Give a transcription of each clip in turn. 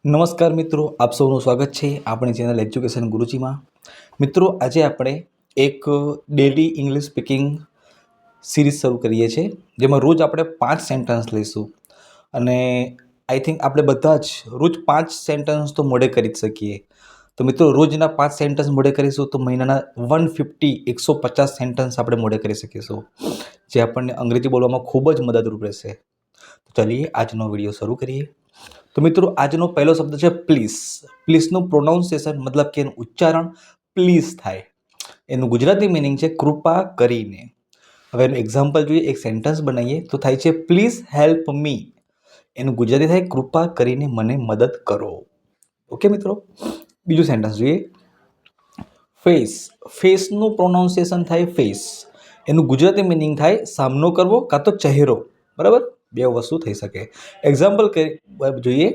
નમસ્કાર મિત્રો, આપ સૌનું સ્વાગત છે આપણી ચેનલ એજ્યુકેશન ગુરુજીમાં। મિત્રો, આજે આપણે એક ડેલી ઇંગ્લિશ સ્પીકિંગ સિરીઝ શરૂ કરીએ છીએ, જેમાં રોજ આપણે 5 સેન્ટેન્સ લઈશું અને આઈ થિંક આપણે બધા જ રોજ 5 સેન્ટેન્સ તો મોઢે કરી જ શકીએ। તો મિત્રો, રોજના 5 સેન્ટેન્સ મોઢે કરીશું તો મહિનાના 150 સેન્ટેન્સ આપણે મોઢે કરી શકીશું, જે આપણને અંગ્રેજી બોલવામાં ખૂબ જ મદદરૂપ રહેશે। તો ચલીએ આજનો વિડીયો શરૂ કરીએ। તો મિત્રો, આજનો પહેલો શબ્દ છે પ્લીઝ। પ્લીઝનું પ્રોનાઉન્સિએશન મતલબ કે એનું ઉચ્ચારણ પ્લીઝ થાય। એનું ગુજરાતી મિનિંગ છે કૃપા કરીને। હવે એનું એક્ઝામ્પલ જોઈએ, એક સેન્ટેન્સ બનાવીએ તો થાય છે પ્લીઝ હેલ્પ મી। એનું ગુજરાતી થાય કૃપા કરીને મને મદદ કરો। ઓકે મિત્રો, બીજું સેન્ટેન્સ જોઈએ ફેસ। ફેસનું પ્રોનાઉન્સિએશન થાય ફેસ। એનું ગુજરાતી મિનિંગ થાય સામનો કરવો કાં તો ચહેરો, બરાબર? બે વસ્તુ થઈ શકે। એક્ઝામ્પલ જોઈએ,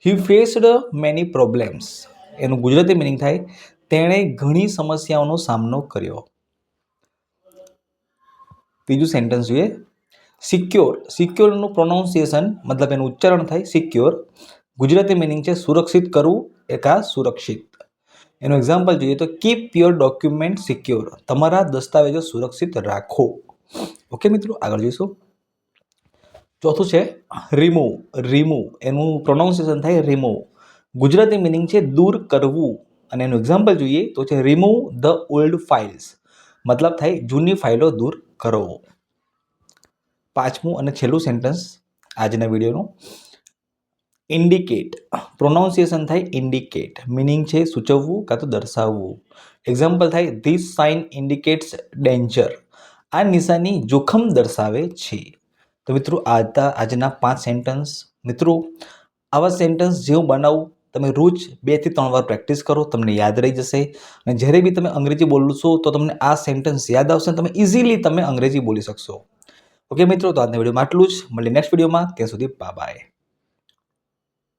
હી ફેસ્ડ મેની પ્રોબ્લેમ્સ। એનું ગુજરાતી મિનિંગ થાય તેણે ઘણી સમસ્યાઓનો સામનો કર્યો। ત્રીજું સેન્ટેન્સ જોઈએ સિક્યોર। સિક્યોરનું પ્રોનાઉન્સિએશન મતલબ એનું ઉચ્ચારણ થાય સિક્યોર। ગુજરાતી મિનિંગ છે સુરક્ષિત કરવું એકા સુરક્ષિત। એનું એક્ઝામ્પલ જોઈએ તો કીપ યોર ડોક્યુમેન્ટ સિક્યોર। તમારા દસ્તાવેજો સુરક્ષિત રાખો। ઓકે મિત્રો, આગળ જોઈશું। ચોથું છે રિમૂવ। રિમૂવ એનું પ્રોનાઉન્સિએશન થાય રિમૂવ। ગુજરાતી મિનિંગ છે દૂર કરવું અને એનું એક્ઝામ્પલ જોઈએ તો છે રિમૂવ ધ ઓલ્ડ ફાઇલ્સ। મતલબ થાય જૂની ફાઇલો દૂર કરો। પાંચમું અને છેલ્લું સેન્ટેન્સ આજના વિડીયોનું ઇન્ડિકેટ। પ્રોનાઉન્સિએશન થાય ઇન્ડિકેટ। મિનિંગ છે સૂચવવું કાં તો દર્શાવવું। એક્ઝામ્પલ થાય ધીસ સાઇન ઇન્ડિકેટ્સ ડેન્જર। આ નિશાની જોખમ દર્શાવે છે। તો મિત્રો, આજના 5 સેન્ટેન્સ મિત્રો, આવા સેન્ટેન્સ જેવું બનાવું તમે રોજ 2 થી 3 વાર પ્રેક્ટિસ કરો, તમને યાદ રહી જશે અને જ્યારે બી તમે અંગ્રેજી બોલશો તો તમને આ સેન્ટેન્સ યાદ આવશે અને તમે ઇઝીલી તમે અંગ્રેજી બોલી શકશો। ઓકે મિત્રો, તો આજના વિડીયોમાં આટલું જ। મળીએ નેક્સ્ટ વિડીયોમાં, ત્યાં સુધી બાય બાય।